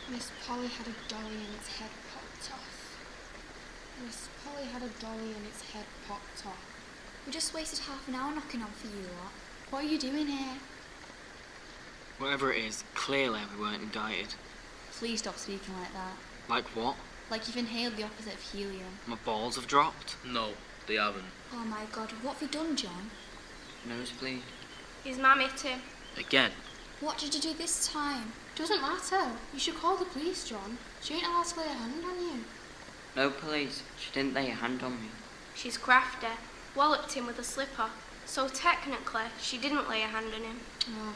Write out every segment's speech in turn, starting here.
Miss Polly had a dolly and its head popped off. Miss Polly had a dolly and its head popped off. We just wasted half an hour knocking on for you lot. What are you doing here? Whatever it is, clearly we weren't indicted. Please stop speaking like that. Like what? Like you've inhaled the opposite of helium. My balls have dropped? No, they haven't. Oh my god, what have you done, John? Nosebleed. His mum hit him. Again. What did you do this time? Doesn't matter. You should call the police, John. She ain't allowed to lay a hand on you. No police. She didn't lay a hand on me. She's crafty. Walloped him with a slipper. So technically, she didn't lay a hand on him. Oh,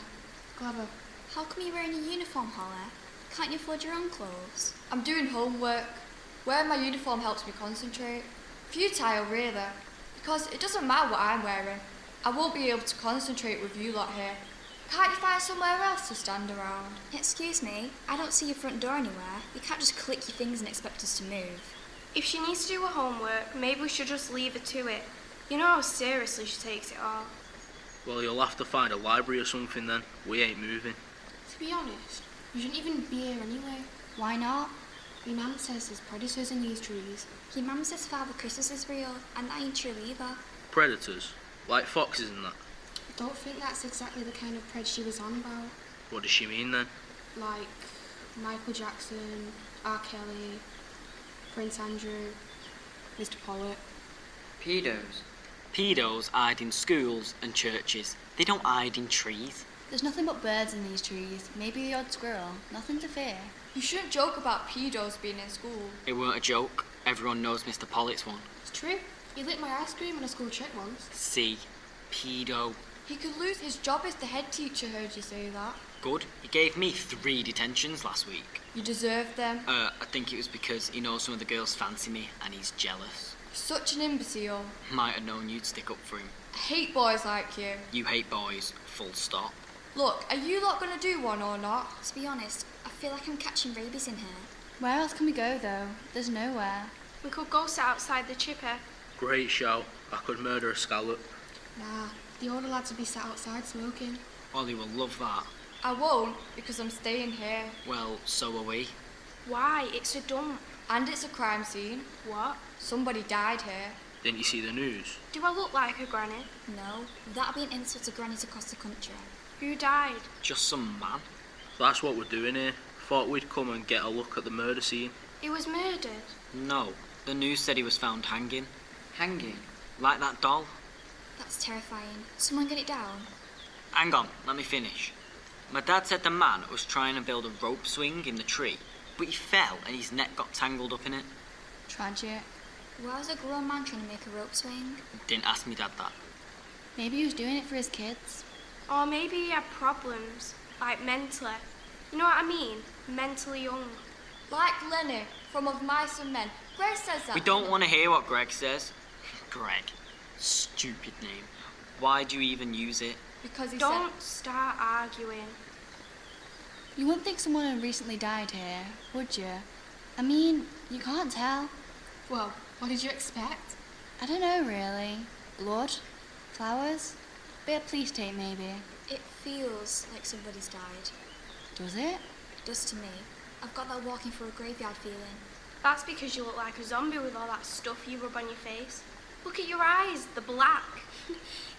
clever. How come you're wearing a uniform, Holly? Can't you afford your own clothes? I'm doing homework. Wearing my uniform helps me concentrate. Futile, really. Because it doesn't matter what I'm wearing. I won't be able to concentrate with you lot here. Can't you find somewhere else to stand around? Excuse me, I don't see your front door anywhere. You can't just click your fingers and expect us to move. If she needs to do her homework, maybe we should just leave her to it. You know how seriously she takes it all. Well, you'll have to find a library or something then. We ain't moving. To be honest, we shouldn't even be here anyway. Why not? Your mum says there's predators in these trees. Your mum says Father Christmas is real, and that ain't true either. Predators? Like foxes and that? I don't think that's exactly the kind of pred she was on about. What does she mean then? Like Michael Jackson, R. Kelly, Prince Andrew, Mr. Pollock. Pedos. Pedos hide in schools and churches. They don't hide in trees. There's nothing but birds in these trees. Maybe the odd squirrel. Nothing to fear. You shouldn't joke about pedos being in school. It weren't a joke. Everyone knows Mr. Pollock's one. It's true. He licked my ice cream on a school trip once. See? Pedo. He could lose his job as the head teacher, heard you say that. Good. He gave me 3 detentions last week. You deserve them. I think it was because he knows some of the girls fancy me and he's jealous. Such an imbecile. Might have known you'd stick up for him. I hate boys like you. You hate boys. Full stop. Look, are you lot gonna do one or not? To be honest, I feel like I'm catching rabies in here. Where else can we go, though? There's nowhere. We could go sit outside the chipper. Great shout. I could murder a scallop. Nah, the older lads would be sat outside smoking. Ollie will love that. I won't, because I'm staying here. Well, so are we. Why? It's a dump. And it's a crime scene. What? Somebody died here. Didn't you see the news? Do I look like a granny? No, that'd be an insult to grannies across the country. Who died? Just some man. That's what we're doing here. Thought we'd come and get a look at the murder scene. He was murdered. No. The news said he was found hanging. Hanging? Like that doll? That's terrifying. Someone get it down. Hang on, let me finish. My dad said the man was trying to build a rope swing in the tree, but he fell and his neck got tangled up in it. Tragic. Why was a grown man trying to make a rope swing? Didn't ask me dad that. Maybe he was doing it for his kids. Or maybe he had problems, like mentally. You know what I mean? Mentally young. Like Lenny from Of Mice and Men. Greg says that. We don't want to hear what Greg says. Greg. Stupid name. Why do you even use it? Because he Don't start arguing. You wouldn't think someone had recently died here, would you? I mean, you can't tell. Well, what did you expect? I don't know, really. Blood? Flowers? Bit of police tape, maybe. It feels like somebody's died. Does it? It does to me. I've got that walking through a graveyard feeling. That's because you look like a zombie with all that stuff you rub on your face. Look at your eyes, they're black.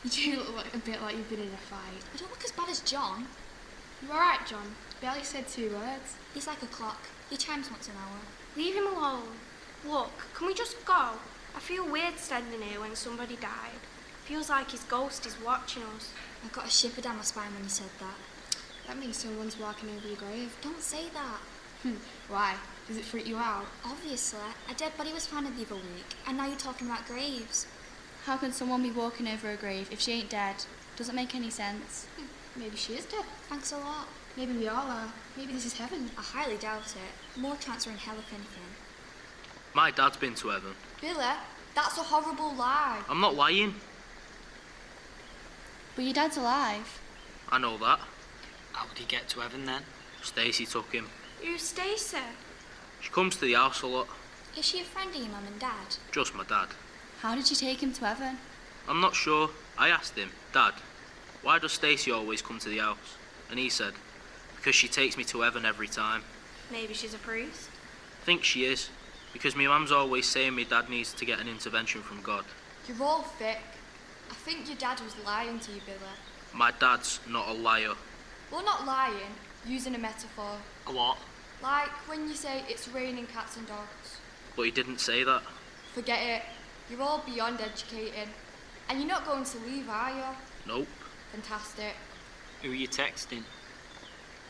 You do look a bit like you've been in a fight. I don't look as bad as John. You alright, John? barely said 2 words. He's like a clock. He chimes once an hour. Leave him alone. Look, can we just go? I feel weird standing here when somebody died. Feels like his ghost is watching us. I got a shiver down my spine when you said that. That means someone's walking over your grave. Don't say that. Why? Does it freak you out? Obviously, a dead body was found the other week, and now you're talking about graves. How can someone be walking over a grave if she ain't dead? Doesn't make any sense. Maybe she is dead. Thanks a lot. Maybe we all are. Maybe this is heaven. I highly doubt it. More chance we're in hell if anything. My dad's been to heaven. Billy, that's a horrible lie. I'm not lying. But your dad's alive. I know that. How would he get to heaven then? Stacey took him. Who's Stacey? She comes to the house a lot. Is she a friend of your mum and dad? Just my dad. How did you take him to heaven? I'm not sure. I asked him, Dad, why does Stacey always come to the house? And he said, because she takes me to heaven every time. Maybe she's a priest. I think she is. Because my mum's always saying my dad needs to get an intervention from God. You're all thick. I think your dad was lying to you, Billy. My dad's not a liar. Well, not lying, using a metaphor. A what? Like when you say it's raining cats and dogs. But he didn't say that. Forget it. You're all beyond educating. And you're not going to leave, are you? Nope. Fantastic. Who are you texting?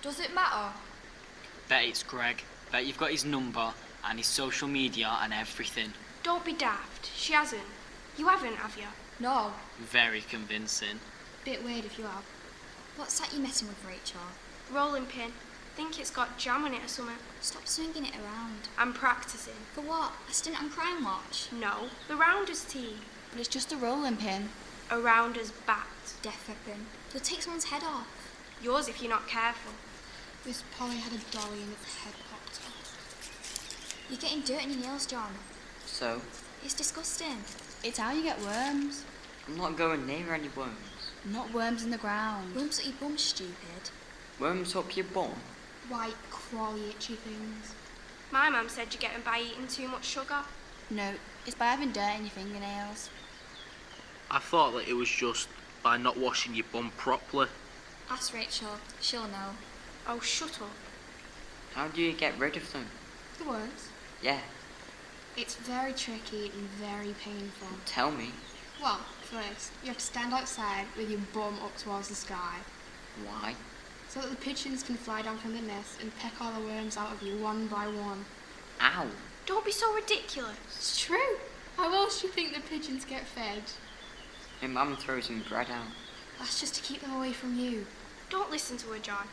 Does it matter? Bet it's Greg. Bet you've got his number and his social media and everything. Don't be daft. She hasn't. You haven't, have you? No. Very convincing. Bit weird if you have. What's that you messing with, Rachel? Rolling pin. Think it's got jam on it or something. Stop swinging it around. I'm practicing. For what? A stint on Crime Watch? No, the rounder's tea. But it's just a rolling pin. A rounder's bat. Death weapon. You'll take someone's head off. Yours if you're not careful. This Polly had a dolly and its head popped off. You're getting dirt in your nails, John. So, It's disgusting. It's how you get worms. I'm not going near any worms. Not worms in the ground. Worms at your bum, stupid. Worms up your bum? White, crawly, itchy things. My mum said you get them by eating too much sugar. No, it's by having dirt in your fingernails. I thought that it was just by not washing your bum properly. Ask Rachel. She'll know. Oh, shut up. How do you get rid of them? The worms. Yeah, It's very tricky and very painful. tell me. Well, first, you have to stand outside with your bum up towards the sky, Why? so that the pigeons can fly down from the nest and peck all the worms out of you one by one. Ow! Don't be so ridiculous. It's true. How else do you think the pigeons get fed? My mum throws them bread out. That's just to keep them away from you. Don't listen to her, John.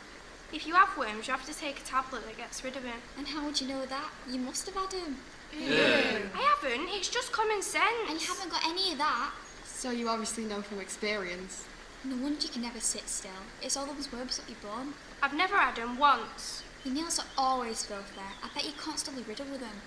If you have worms, you have to take a tablet that gets rid of it. And how would you know that? You must have had him. I haven't. It's just common sense. And you haven't got any of that. So you obviously know from experience. No wonder you can never sit still. It's all those worms up your bum. I've never had them once. Your nails are always filthy. I bet you're constantly riddled with them.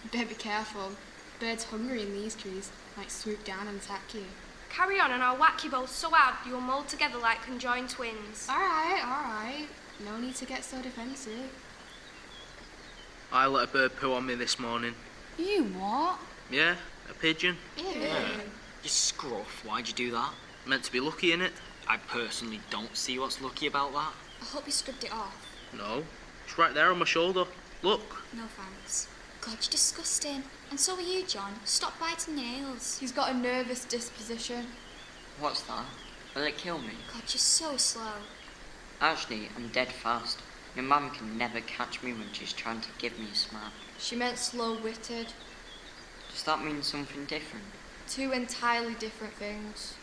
You better be careful. Birds hungry in these trees might swoop down and attack you. Carry on and I'll whack you both so hard you'll mould together like conjoined twins. Alright. No need to get so defensive. I let a bird poo on me this morning. You what? Yeah, a pigeon. You scruff, why'd you do that? Meant to be lucky, innit? I personally don't see what's lucky about that. I hope you scrubbed it off. No. It's right there on my shoulder. Look. No thanks. God, you're disgusting. And so are you, John. Stop biting your nails. He's got a nervous disposition. What's that? Will it kill me? God, you're so slow. Actually, I'm dead fast. Your mum can never catch me when she's trying to give me a smack. She meant slow-witted. Does that mean something different? Two entirely different things.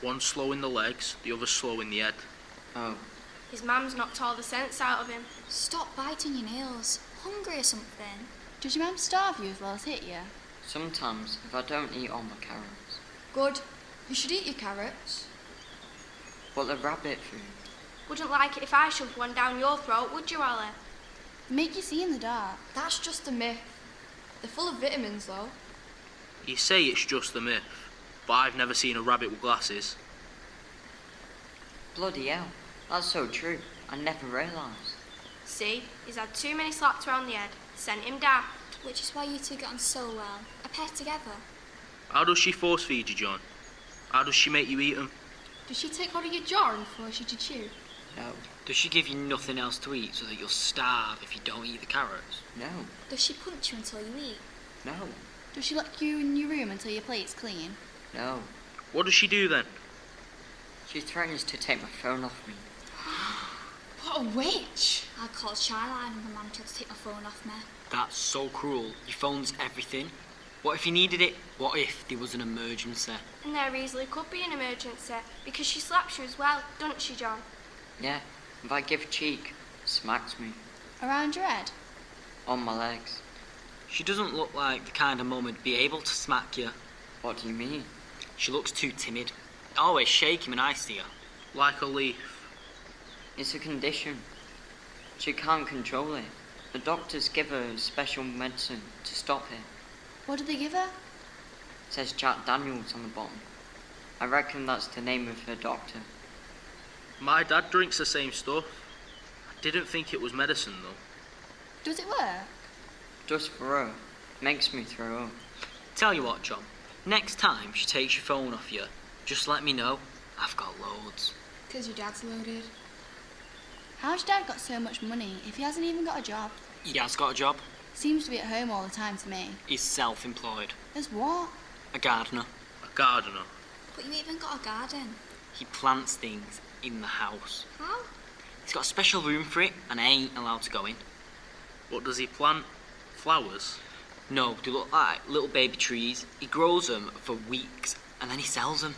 One slow in the legs, the other slow in the head. Oh, His mum's knocked all the sense out of him. Stop biting your nails. Hungry or something? Did your mum starve you as well as hit you? sometimes if I don't eat all my carrots. Good. You should eat your carrots. But the rabbit food. Wouldn't like it if I shoved one down your throat, would you, Ollie? Make you see in the dark. That's just a myth. They're full of vitamins, though. You say it's just a myth, but I've never seen a rabbit with glasses. Bloody hell, that's so true. I never realised. See, he's had too many slaps around the head. Sent him daft. Which is why you two get on so well. A pair together. How does she force feed you, John? How does she make you eat them? Does she take hold of your jaw and force you to chew? No. Does she give you nothing else to eat so that you'll starve if you don't eat the carrots? No. Does she punch you until you eat? No. Does she lock you in your room until your plate's clean? No. What does she do then? She threatens to take my phone off me. What a witch! I called Shyline and my mum tried to take my phone off me. That's so cruel. Your phone's everything. What if you needed it? What if there was an emergency? And there easily could be an emergency because she slaps you as well, doesn't she, John? Yeah. If I give cheek, smacks me. Around your head? On my legs. She doesn't look like the kind of mum who'd be able to smack you. What do you mean? She looks too timid. Always shaking when I see her. Like a leaf. It's a condition. She can't control it. The doctors give her special medicine to stop it. What did they give her? It says Jack Daniels on the bottom. I reckon that's the name of her doctor. My dad drinks the same stuff. I didn't think it was medicine though. Does it work? Just for her. Makes me throw up. Tell you what, John. Next time she takes your phone off you, just let me know. I've got loads. 'Cause your dad's loaded. How's your dad got so much money if he hasn't even got a job? He has got a job. Seems to be at home all the time to me. He's self-employed. As what? A gardener. A gardener. But you even got a garden. He plants things in the house. How? He's got a special room for it, and I ain't allowed to go in. What does he plant? Flowers? No, they look like little baby trees. He grows them for weeks, and then he sells them.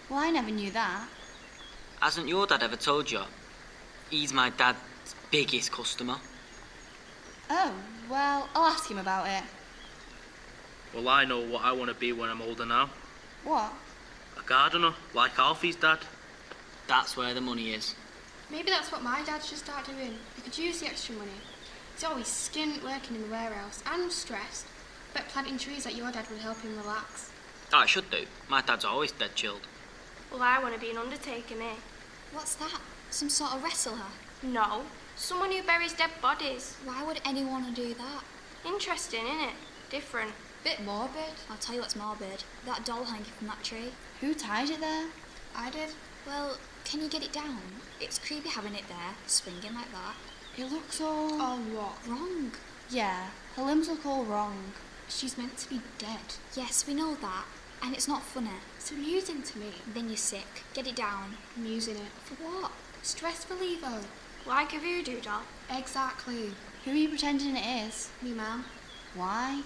Well, I never knew that. Hasn't your dad ever told you? He's my dad's biggest customer. Oh, well, I'll ask him about it. Well, I know what I want to be when I'm older now. What? A gardener, like Alfie's dad. That's where the money is. Maybe that's what my dad should start doing. He could use the extra money. He's always skint working in the warehouse and stressed. Bet planting trees like your dad would help him relax. Oh, I should do. My dad's always dead chilled. Well, I want to be an undertaker, me. What's that? Some sort of wrestler? No, someone who buries dead bodies. Why would anyone want to do that? Interesting, innit? Different. Bit morbid. I'll tell you what's morbid. That doll hanging from that tree. Who tied it there? I did. Well, can you get it down? It's creepy having it there, swinging like that. It looks all... Oh, what? Wrong. Yeah, her limbs look all wrong. She's meant to be dead. Yes, we know that. And it's not funny. It's amusing to me. Then you're sick. Get it down. I'm using it. For what? Stress reliever. Like a voodoo doll. Exactly. Who are you pretending it is? Me, ma'am. Why?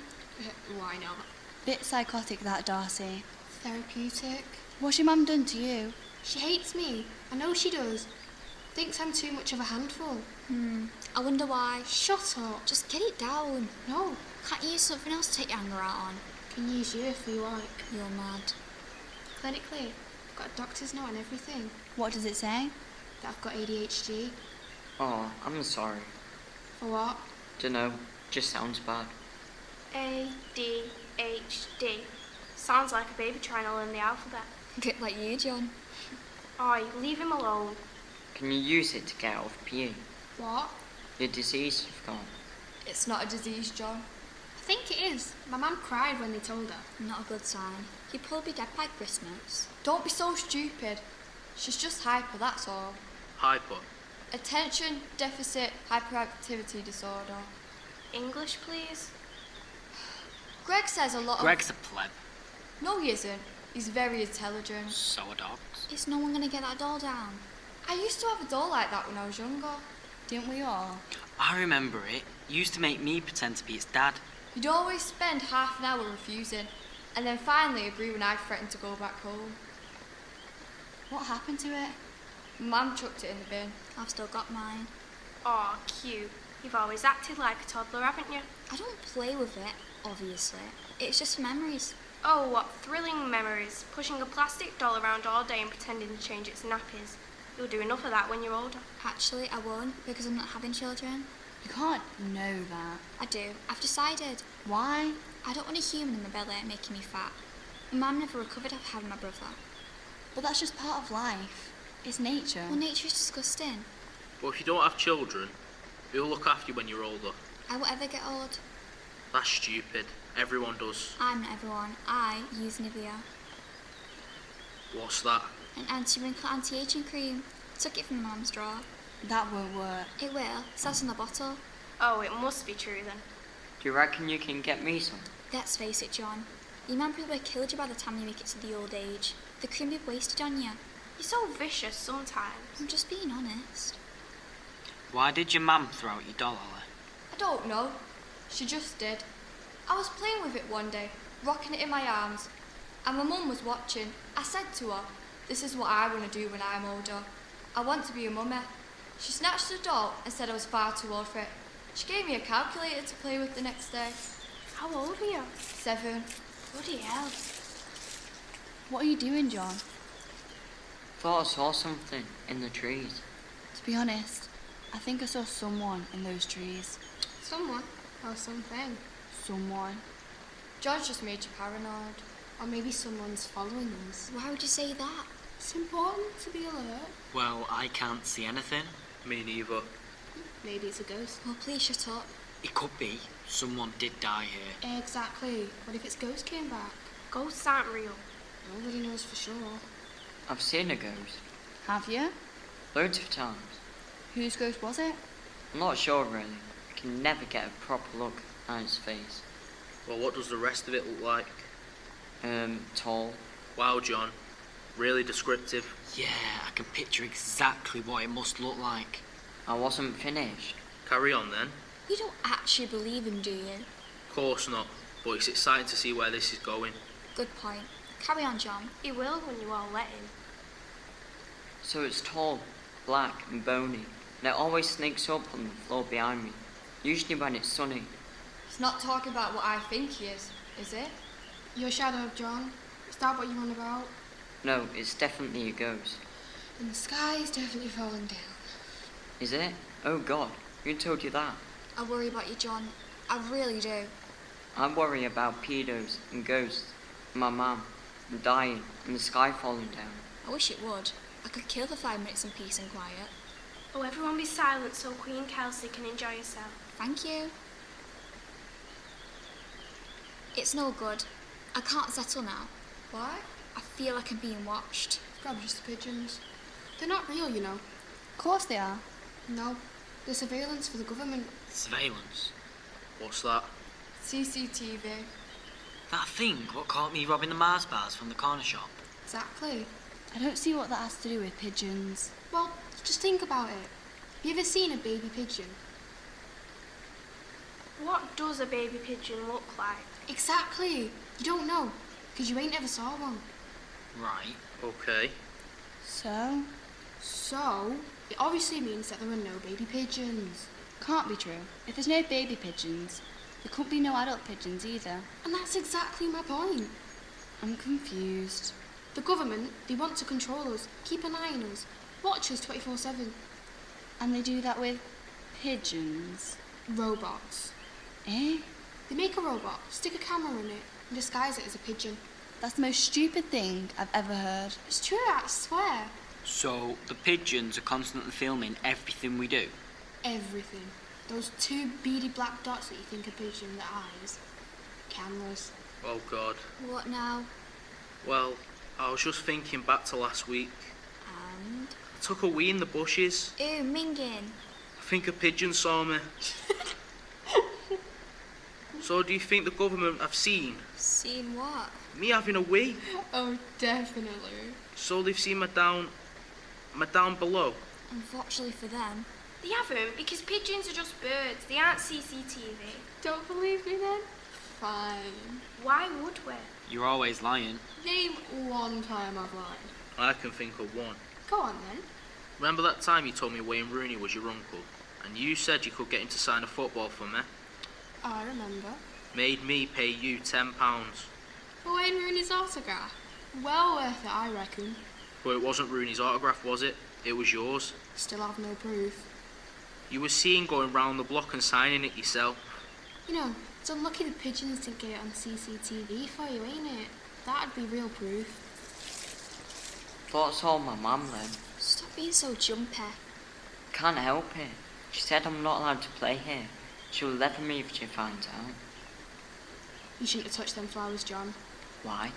Why not? Bit psychotic, that Darcy. Therapeutic. What's your mum done to you? She hates me. I know she does. Thinks I'm too much of a handful. I wonder why. Shut up. Just get it down. No. Can't you use something else to take your anger out on? Can use you if you like. You're mad. Clinically, I've got a doctor's note and everything. What does it say? That I've got ADHD. Oh, I'm sorry. For what? Dunno. Just sounds bad. ADHD. Sounds like a baby trying to learn the alphabet. Bit like you, John. Oi, leave him alone. Can you use it to get out of PE? What? Your disease you've got. It's not a disease, John. I think it is. My mum cried when they told her. Not a good sign. You'd probably be dead by Christmas. Don't be so stupid. She's just hyper, that's all. Hyper. Attention deficit hyperactivity disorder. English, please. Greg says a lot Greg's a pleb. No, he isn't. He's very intelligent. So are dogs. Is no one going to get that doll down? I used to have a doll like that when I was younger. Didn't we all? I remember it. It used to make me pretend to be its dad. He'd always spend half an hour refusing, and then finally agree when I threatened to go back home. What happened to it? Mum chucked it in the bin. I've still got mine. Aw, cute. You've always acted like a toddler, haven't you? I don't play with it, obviously. It's just for memories. Oh, what thrilling memories. Pushing a plastic doll around all day and pretending to change its nappies. You'll do enough of that when you're older. Actually, I won't, because I'm not having children. You can't know that. I do. I've decided. Why? I don't want a human in my belly making me fat. Mum never recovered after having my brother. But that's just part of life. It's nature. Well, nature is disgusting. But if you don't have children, who'll look after you when you're older? I won't ever get old. That's stupid. Everyone does. I'm not everyone. I use Nivea. What's that? An anti-wrinkle, anti-aging cream. Took it from Mum's drawer. That won't work. It will. Says on the bottle. Oh, it must be true then. Do you reckon you can get me some? Let's face it, John. Your mum probably would have killed you by the time you make it to the old age. The cream be wasted on you. You're so vicious sometimes. I'm just being honest. Why did your mum throw out your doll, Ollie? I don't know. She just did. I was playing with it one day, rocking it in my arms, and my mum was watching. I said to her, "This is what I want to do when I'm older. I want to be a mummy." She snatched the doll and said I was far too old for it. She gave me a calculator to play with the next day. How old were you? 7. Bloody hell. What are you doing, John? Thought I saw something in the trees. To be honest, I think I saw someone in those trees. Someone or something. Someone. John's just made you paranoid. Or maybe someone's following us. Why would you say that? It's important to be alert. Well, I can't see anything. Me neither. Maybe it's a ghost. Well, please shut up. It could be. Someone did die here. Exactly. What if its ghost came back? Ghosts aren't real. Nobody knows for sure. I've seen a ghost. Have you? Loads of times. Whose ghost was it? I'm not sure really. I can never get a proper look at its face. Well, what does the rest of it look like? Tall. Wow, John. Really descriptive. Yeah, I can picture exactly what it must look like. I wasn't finished. Carry on then. You don't actually believe him, do you? Of course not, but it's exciting to see where this is going. Good point. Carry on, John. He will when you all let him. So it's tall, black and bony, and it always sneaks up on the floor behind me. Usually when it's sunny. He's not talking about what I think he is it? Your shadow of John. Is that what you're on about? No, it's definitely a ghost. And the sky is definitely falling down. Is it? Oh God, who told you that? I worry about you, John. I really do. I worry about pedos and ghosts, and my mum, and dying, and the sky falling down. I wish it would. I could kill for 5 minutes in peace and quiet. Oh, everyone be silent so Queen Kelsey can enjoy herself. Thank you. It's no good. I can't settle now. Why? I feel like I'm being watched. It's probably just the pigeons. They're not real, you know. Of course they are. No. They're surveillance for the government. Surveillance. What's that? CCTV. That thing what caught me robbing the Mars bars from the corner shop. Exactly. I don't see what that has to do with pigeons. Well, just think about it. Have you ever seen a baby pigeon? What does a baby pigeon look like? Exactly. You don't know, because you ain't ever saw one. Right. Okay. So? So, it obviously means that there are no baby pigeons. Can't be true. If there's no baby pigeons, there couldn't be no adult pigeons either. And that's exactly my point. I'm confused. The government, they want to control us, keep an eye on us, watch us 24/7. And they do that with pigeons. Robots. Eh? They make a robot, stick a camera in it, and disguise it as a pigeon. That's the most stupid thing I've ever heard. It's true, I swear. So the pigeons are constantly filming everything we do. Everything. Those 2 beady black dots that you think are pigeon, the eyes. Cameras. Oh God. What now? Well, I was just thinking back to last week. And? I took a wee in the bushes. Ew, minging. I think a pigeon saw me. So do you think the government have seen Seen what? me having a wee? Oh, definitely. So they've seen my down below. Unfortunately for them. They haven't, because pigeons are just birds. They aren't CCTV. Don't believe me then? Fine. Why would we? You're always lying. Name one time I've lied. I can think of one. Go on then. Remember that time you told me Wayne Rooney was your uncle? And you said you could get him to sign a football for me? I remember. Made me pay you £10. For Wayne Rooney's autograph. Well worth it, I reckon. But it wasn't Rooney's autograph, was it? It was yours. Still have no proof. You were seen going round the block and signing it yourself. You know, it's unlucky the pigeons didn't get it on CCTV for you, ain't it? That'd be real proof. Thought I saw my mum then. Stop being so jumpy. Can't help it. She said I'm not allowed to play here. She'll leather me if she finds out. You shouldn't have touched them flowers, John. Why?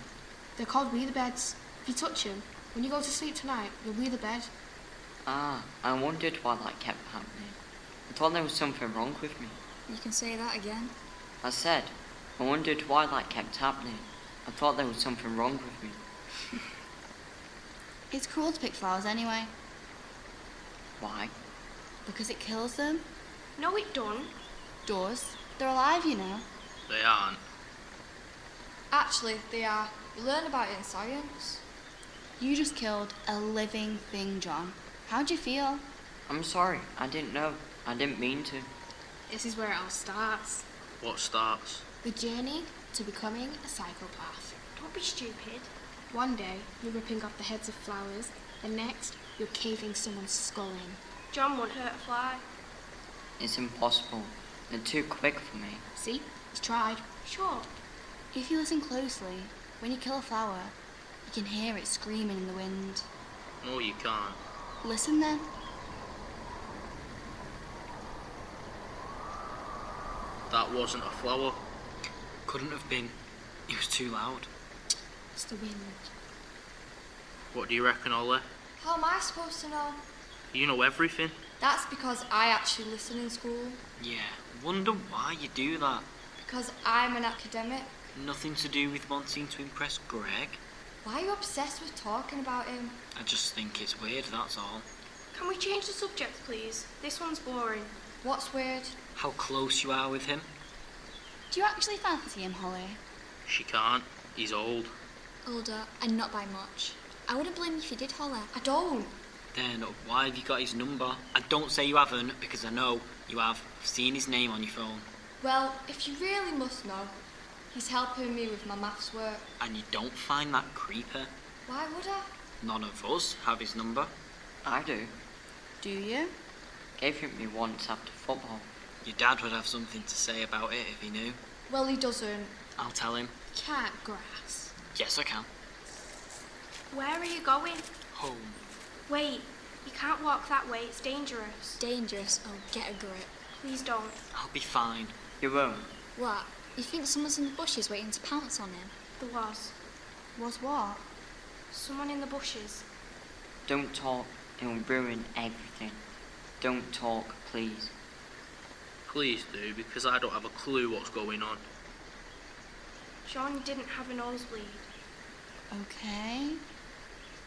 They're called wee the beds. If you touch them, when you go to sleep tonight, you'll wee the bed. Ah, I wondered why that kept happening. I thought there was something wrong with me. You can say that again. I said, I wondered why that kept happening. I thought there was something wrong with me. It's cruel to pick flowers anyway, Why? because it kills them. No, it don't. Does. They're alive, you know. They aren't. Actually, they are. You learn about it in science. You just killed a living thing, John. How'd you feel? I'm sorry, I didn't know. I didn't mean to. This is where it all starts. What starts? The journey to becoming a psychopath. Don't be stupid. One day, you're ripping off the heads of flowers. The next, you're caving someone's skull in. John won't hurt a fly. It's impossible. They're too quick for me. See? He's tried. Sure. If you listen closely, when you kill a flower, you can hear it screaming in the wind. No, you can't. Listen then. That wasn't a flower. Couldn't have been. It was too loud. It's the wind. What do you reckon, Ollie? How am I supposed to know? You know everything. That's because I actually listen in school. Yeah, wonder why you do that. Because I'm an academic. Nothing to do with wanting to impress Greg. Why are you obsessed with talking about him? I just think it's weird, that's all. Can we change the subject, please? This one's boring. What's weird? How close you are with him. Do you actually fancy him, Holly? She can't. He's old. Older, and not by much. I wouldn't blame you if you did, Holly. I don't. Then why have you got his number? I don't say you haven't, because I know you have. I've seen his name on your phone. Well, if you really must know, he's helping me with my maths work. And you don't find that creeper? Why would I? None of us have his number. I do. Do you? Gave it me once after football. Your dad would have something to say about it if he knew. Well, he doesn't. I'll tell him. Cat grass. Yes, I can. Where are you going? Home. Wait, you can't walk that way. It's dangerous. Dangerous. Oh, get a grip. Please don't. I'll be fine. You won't. What? You think someone's in the bushes waiting to pounce on him? There was. Was what? Someone in the bushes. Don't talk. It'll ruin everything. Don't talk, please. Please do, because I don't have a clue what's going on. John didn't have a nosebleed. Okay.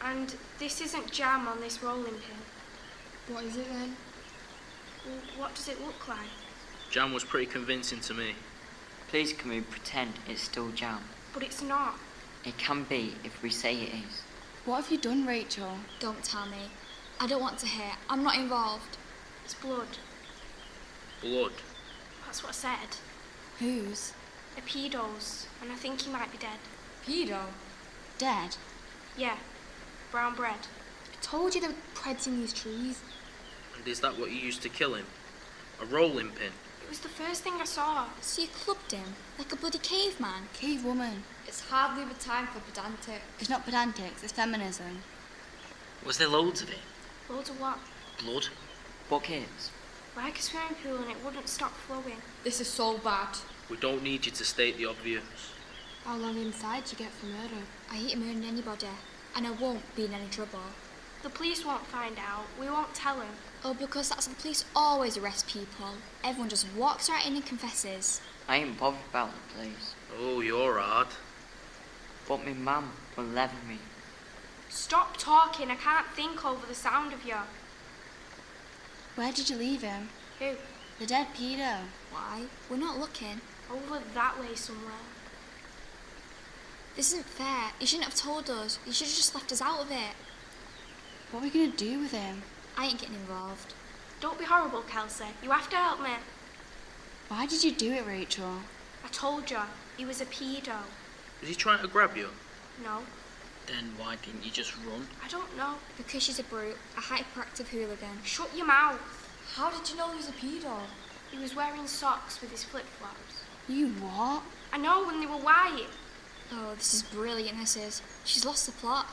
And this isn't jam on this rolling pin. What is it then? Well, what does it look like? Jam was pretty convincing to me. Please can we pretend it's still jam? But it's not. It can be if we say it is. What have you done, Rachel? Don't tell me. I don't want to hear. I'm not involved. It's blood. Blood. That's what I said. Whose? A pedo's, and I think he might be dead. Pedo. Dead? Yeah. Brown bread. I told you there were preds in these trees. And is that what you used to kill him? A rolling pin? It was the first thing I saw. So you clubbed him like a bloody caveman. Cave woman. It's hardly the time for pedantic. It's not pedantics, it's feminism. Was there loads of it? Loads of what? Blood? Buckets. Like a swimming pool and it wouldn't stop flowing. This is so bad. We don't need you to state the obvious. How long inside do you get for murder? I ain't murdering anybody, and I won't be in any trouble. The police won't find out. We won't tell him. Oh, because that's how the police always arrest people. Everyone just walks right in and confesses. I ain't bothered about the police. Oh, you're hard. But my mum will level me. Stop talking. I can't think over the sound of you. Where did you leave him? Who? The dead pedo. Why? We're not looking. Over that way somewhere. This isn't fair. You shouldn't have told us. You should have just left us out of it. What are we gonna do with him? I ain't getting involved. Don't be horrible, Kelsey. You have to help me. Why did you do it, Rachel? I told you. He was a pedo. Is he trying to grab you? No, Then why didn't you just run? I don't know. Because she's a brute, a hyperactive hooligan. Shut your mouth. How did you know he was a pedo? He was wearing socks with his flip-flops. You what? I know, when they were white. Oh, this is brilliant, this is. She's lost the plot.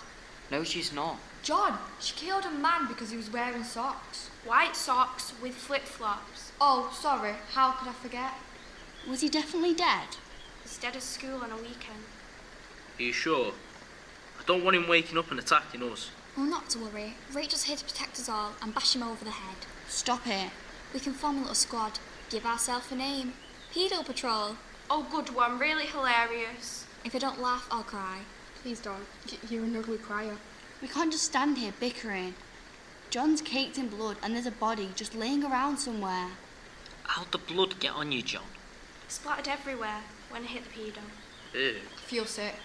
No, she's not. John, she killed a man because he was wearing socks. White socks with flip-flops. Oh, sorry. How could I forget? Was he definitely dead? Instead of school on a weekend. Are you sure? I don't want him waking up and attacking us. Oh, not to worry. Rachel's here to protect us all and bash him over the head. Stop it. We can form a little squad. Give ourselves a name. Pedo Patrol. Oh, good one, really hilarious. If I don't laugh, I'll cry. Please don't. You're an ugly crier. We can't just stand here bickering. John's caked in blood and there's a body just laying around somewhere. How'd the blood get on you, John? Splattered everywhere when I hit the pedo. Ew. I feel sick.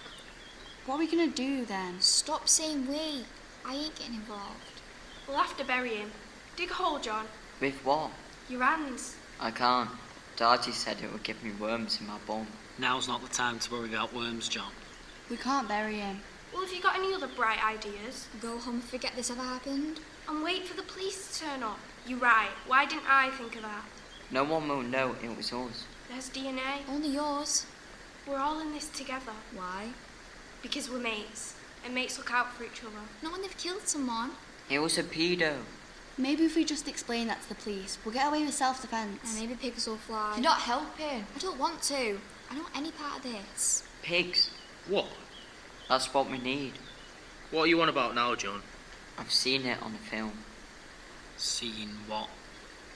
What are we gonna do then? Stop saying we. I ain't getting involved. We'll have to bury him. Dig a hole, John. With what? Your hands. I can't. Darty said it would give me worms in my bum. Now's not the time to worry about worms, John. We can't bury him. Well, have you got any other bright ideas? Go home and forget this ever happened. And wait for the police to turn up. You're right. Why didn't I think of that? No one will know it was us. There's DNA. Only yours. We're all in this together. Why? Because we're mates. And mates look out for each other. Not when they've killed someone. It was a pedo. Maybe if we just explain that to the police, we'll get away with self-defense. And maybe pigs will fly. You're not helping. I don't want to. I don't want any part of this. Pigs. What? That's what we need. What are you on about now, John? I've seen it on a film. Seen what?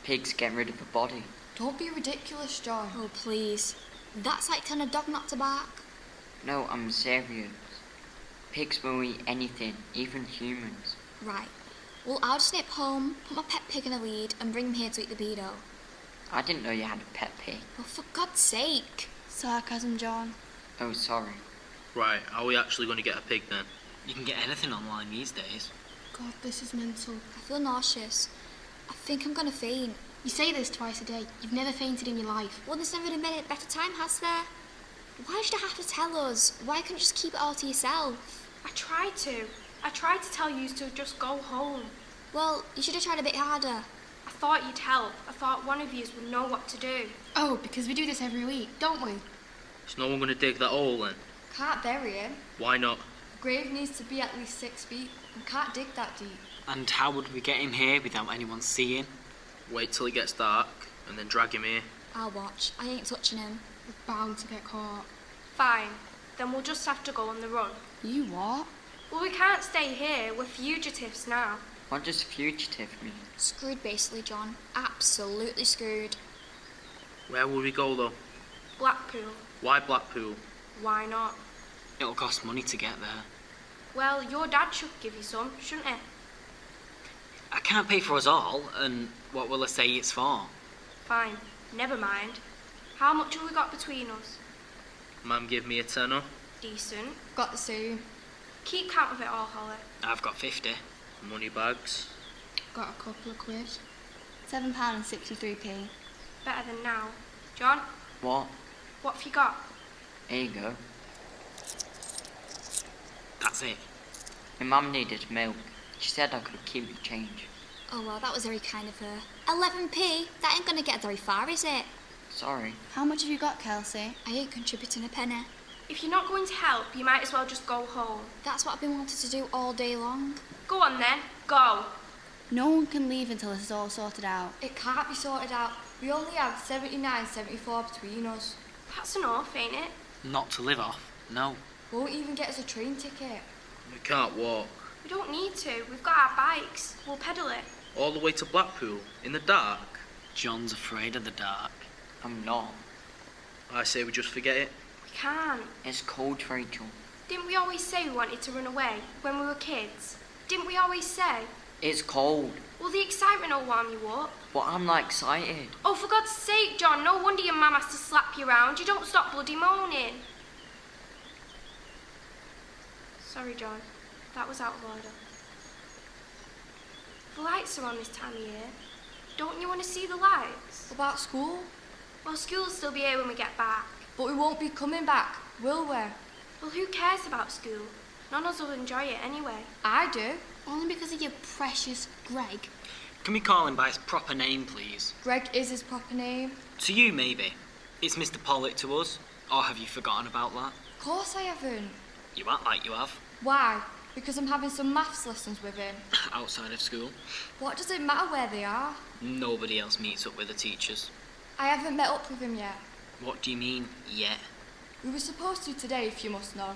Pigs get rid of a body. Don't be ridiculous, John. Oh, please. That's like telling a dog not to bark. No, I'm serious. Pigs will eat anything, even humans. Right. Well, I'll just nip home, put my pet pig in a lead, and bring him here to eat the pedo. I didn't know you had a pet pig. Oh, for God's sake. Sarcasm, John. Oh, sorry. Right, are we actually going to get a pig then? You can get anything online these days. God, this is mental. I feel nauseous. I think I'm gonna faint. You say this twice a day. You've never fainted in your life. Well, there's never been a better time, has there? Why should I have to tell us? Why can't you just keep it all to yourself? I tried to. I tried to tell you to just go home. Well, you should have tried a bit harder. I thought you'd help. I thought one of you would know what to do. Oh, because we do this every week, don't we? Is no one going to dig that hole then? Can't bury him. Why not? The grave needs to be at least 6 feet. We can't dig that deep. And how would we get him here without anyone seeing? Wait till it gets dark and then drag him here. I'll watch. I ain't touching him. We're bound to get caught. Fine. Then we'll just have to go on the run. You what? Well, we can't stay here. We're fugitives now. What does fugitive mean? Screwed, basically, John. Absolutely screwed. Where will we go though? Blackpool. Why Blackpool? Why not? It'll cost money to get there. Well, your dad should give you some, shouldn't he? I can't pay for us all, and what will I say it's for? Fine. Never mind. How much have we got between us? Mum give me a tenner. Decent. Got the same. Keep count of it all, Holly. I've got 50. Money bags. Got a couple of quid. £7.63p. Better than now. John, What? what have you got? Here you go. That's it. My mum needed milk. She said I could keep the change. Oh, well, that was very kind of her. 11p? That ain't gonna get very far, is it? Sorry. How much have you got, Kelsey? I ain't contributing a penny. If you're not going to help, you might as well just go home. That's what I've been wanting to do all day long. Go on then. Go. No one can leave until this is all sorted out. It can't be sorted out. We only have 79.74 between us. That's enough, ain't it? Not to live off, no. Won't even get us a train ticket. We can't walk. We don't need to. We've got our bikes. We'll pedal it. All the way to Blackpool in the dark. John's afraid of the dark. I'm not. I say we just forget it. We can't. It's cold, Rachel. Didn't we always say we wanted to run away when we were kids? Didn't we always say? It's cold. Well, the excitement will warm you up. But I'm not excited. Oh, for God's sake, John, no wonder your mum has to slap you round. You don't stop bloody moaning. Sorry, John. That was out of order. The lights are on this time of year. Don't you want to see the lights? What about school? Well, school will still be here when we get back. But we won't be coming back, will we? Well, who cares about school? None of us will enjoy it anyway. I do. Only because of your precious Greg. Can we call him by his proper name, please? Greg is his proper name. To you, maybe. It's Mr. Pollock to us. Or have you forgotten about that? Of course I haven't. You act like you have. Why? Because I'm having some maths lessons with him. Outside of school. What does it matter where they are? Nobody else meets up with the teachers. I haven't met up with him yet. What do you mean, yet? We were supposed to today, if you must know.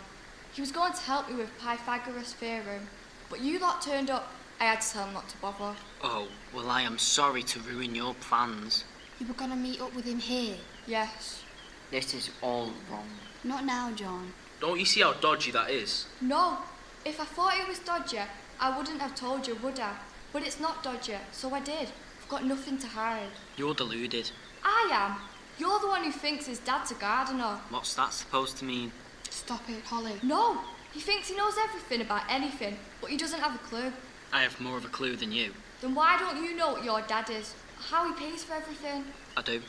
He was going to help me with Pythagoras' theorem. but you lot turned up. I had to tell him not to bother. Oh, well, I am sorry to ruin your plans. You were going to meet up with him here. Yes. This is all wrong. Not now, John. Don't you see how dodgy that is? No, if I thought it was dodgy, I wouldn't have told you, would I? But it's not dodgy, so I did. I've got nothing to hide. You're deluded. I am. You're the one who thinks his dad's a gardener. What's that supposed to mean? Stop it, Holly. No, he thinks he knows everything about anything, but he doesn't have a clue. I have more of a clue than you. Then why don't you know what your dad is? How he pays for everything? I do.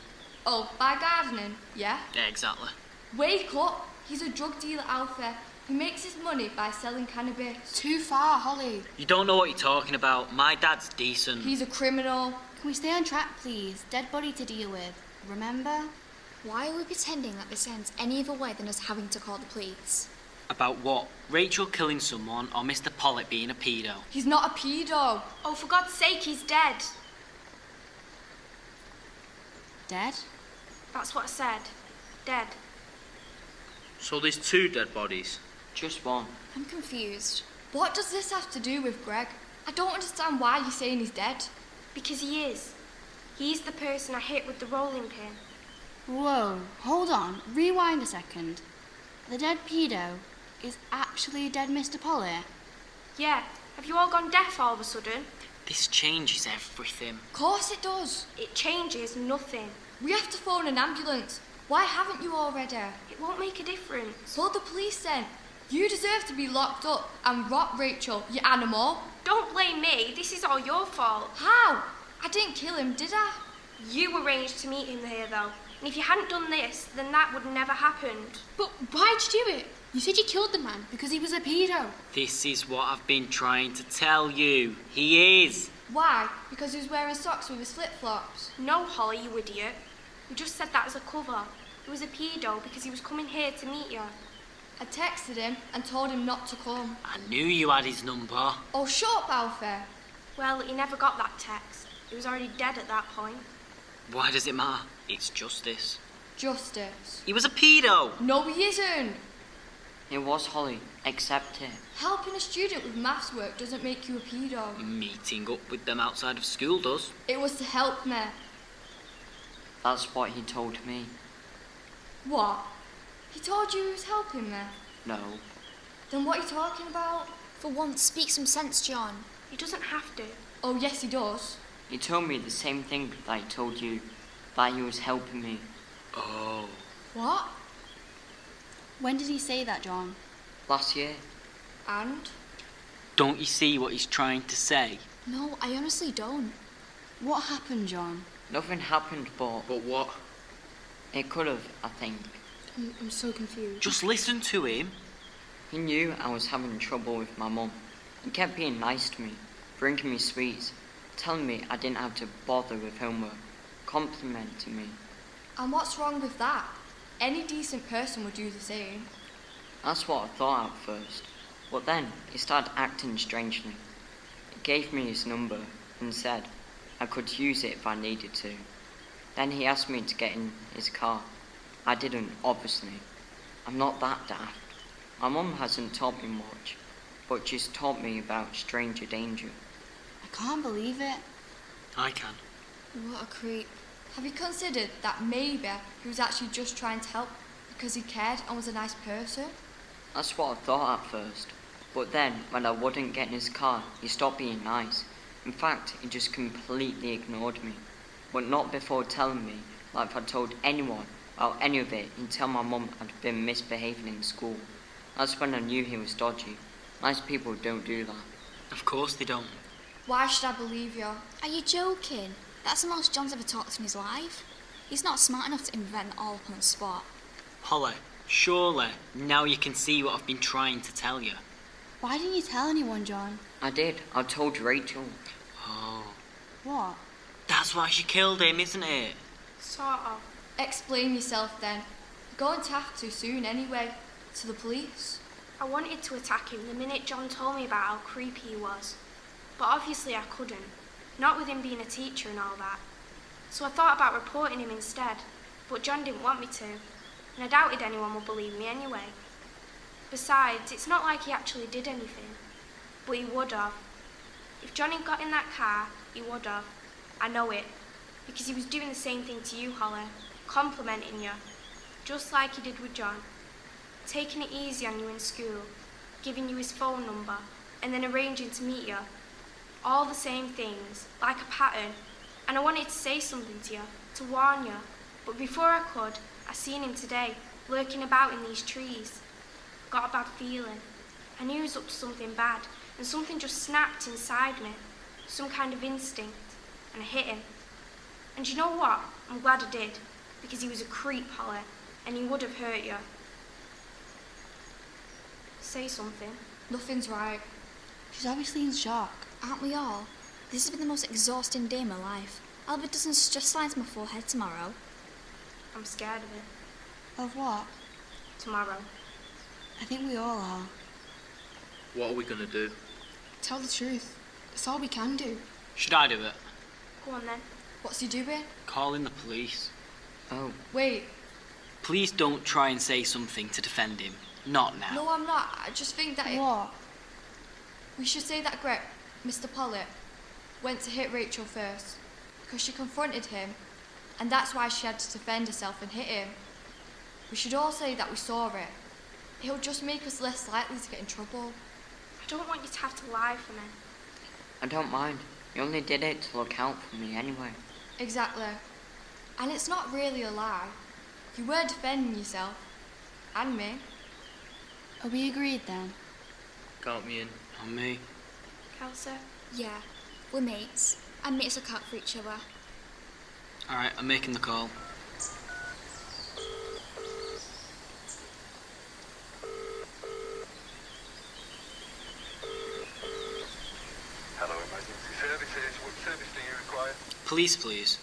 Oh, by gardening, yeah? Yeah, exactly. Wake up! He's a drug dealer out there. He makes his money by selling cannabis. Too far, Holly. You don't know what you're talking about. My dad's decent. He's a criminal. Can we stay on track, please? Dead body to deal with. Remember? Why are we pretending that this ends any other way than us having to call the police? About what? Rachel killing someone or Mr. Pollock being a pedo? He's not a pedo. Oh, for God's sake, he's dead. Dead? That's what I said. Dead. So there's 2 dead bodies. Just one. I'm confused. What does this have to do with Greg? I don't understand why you're saying he's dead. Because he is. He's the person I hit with the rolling pin. Whoa, hold on. Rewind a second. The dead pedo is actually dead Mr. Polly? Yeah. Have you all gone deaf all of a sudden? This changes everything. Of course it does. It changes nothing. We have to phone an ambulance. Why haven't you already? It won't make a difference. So the police then. You deserve to be locked up and rot, Rachel, you animal. Don't blame me. This is all your fault. How? I didn't kill him, did I? You arranged to meet him here, though. And if you hadn't done this, then that would never happened. But why'd you do it? You said you killed the man because he was a pedo. This is what I've been trying to tell you. He is. Why? Because he was wearing socks with his flip-flops. No, Holly, you idiot. You just said that as a cover. He was a pedo because he was coming here to meet you. I texted him and told him not to come. I knew you had his number. Oh, shut up, Alfie. Well, he never got that text. He was already dead at that point. Why does it matter? It's justice. Justice. He was a pedo. No, he isn't. It was Holly. Accept it. Helping a student with maths work doesn't make you a pedo. Meeting up with them outside of school does. It was to help me. That's what he told me. What? He told you he was helping me? No. Then what are you talking about? For once, speak some sense, John. He doesn't have to. Oh, yes, he does. He told me the same thing that he told you. That he was helping me. Oh. What? When did he say that, John? Last year. And? Don't you see what he's trying to say? No, I honestly don't. What happened, John? Nothing happened, but But what? it could have, I think. I'm so confused. Just listen to him. He knew I was having trouble with my mum. He kept being nice to me, bringing me sweets, telling me I didn't have to bother with homework, complimenting me. And what's wrong with that? Any decent person would do the same. That's what I thought at first. But then he started acting strangely. He gave me his number and said I could use it if I needed to. Then he asked me to get in his car. I didn't, obviously. I'm not that daft. My mum hasn't taught me much, but she's taught me about stranger danger. I can't believe it. I can. What a creep. Have you considered that maybe he was actually just trying to help because he cared and was a nice person? That's what I thought at first. But then, when I wouldn't get in his car, he stopped being nice. In fact, he just completely ignored me. But not before telling me that if I told anyone about any of it, he'd tell my mum I'd been misbehaving in school. That's when I knew he was dodgy. Nice people don't do that. Of course they don't. Why should I believe you? Are you joking? That's the most John's ever talked in his life. He's not smart enough to invent it all up on the spot. Holly, surely now you can see what I've been trying to tell you. Why didn't you tell anyone, John? I did. I told Rachel. Oh. What? That's why she killed him, isn't it? Sort of. Explain yourself then. You're going to have to soon anyway. To the police. I wanted to attack him the minute John told me about how creepy he was. But obviously I couldn't. Not with him being a teacher and all that. So I thought about reporting him instead. But John didn't want me to. And I doubted anyone would believe me anyway. Besides, it's not like he actually did anything. but he would have. If Johnny got in that car, he would have. I know it, because he was doing the same thing to you, Holly, complimenting you, just like he did with John, taking it easy on you in school, giving you his phone number, and then arranging to meet you. All the same things, like a pattern, and I wanted to say something to you, to warn you, but before I could, I seen him today, lurking about in these trees. Got a bad feeling. I knew he was up to something bad, and something just snapped inside me, some kind of instinct, and I hit him. And you know what? I'm glad I did, because he was a creep, Holly, and he would have hurt you. Say something. Nothing's right. She's obviously in shock. Aren't we all? This has been the most exhausting day of my life. I'll have a dozen stress lines on my forehead tomorrow. I'm scared of it. Of what? Tomorrow. I think we all are. What are we going to do? Tell the truth. It's all we can do. Should I do it? Go on then. What's he doing? Calling the police. Oh, Wait, Please don't try and say something to defend him. Not now. no, I'm not. I just think that What? we should say that Greg, Mr. Pollitt, went to hit Rachel first because she confronted him, and that's why she had to defend herself and hit him. We should all say that we saw it. It'll just make us less likely to get in trouble. I don't want you to have to lie for me. I don't mind. You only did it to look out for me anyway. Exactly. And it's not really a lie. You were defending yourself. And me. Are we agreed then? Count me in. On me. Kelsey? Yeah, we're mates, and mates look out for each other. Alright, I'm making the call. Hello, emergency services. What service do you require? Police, please.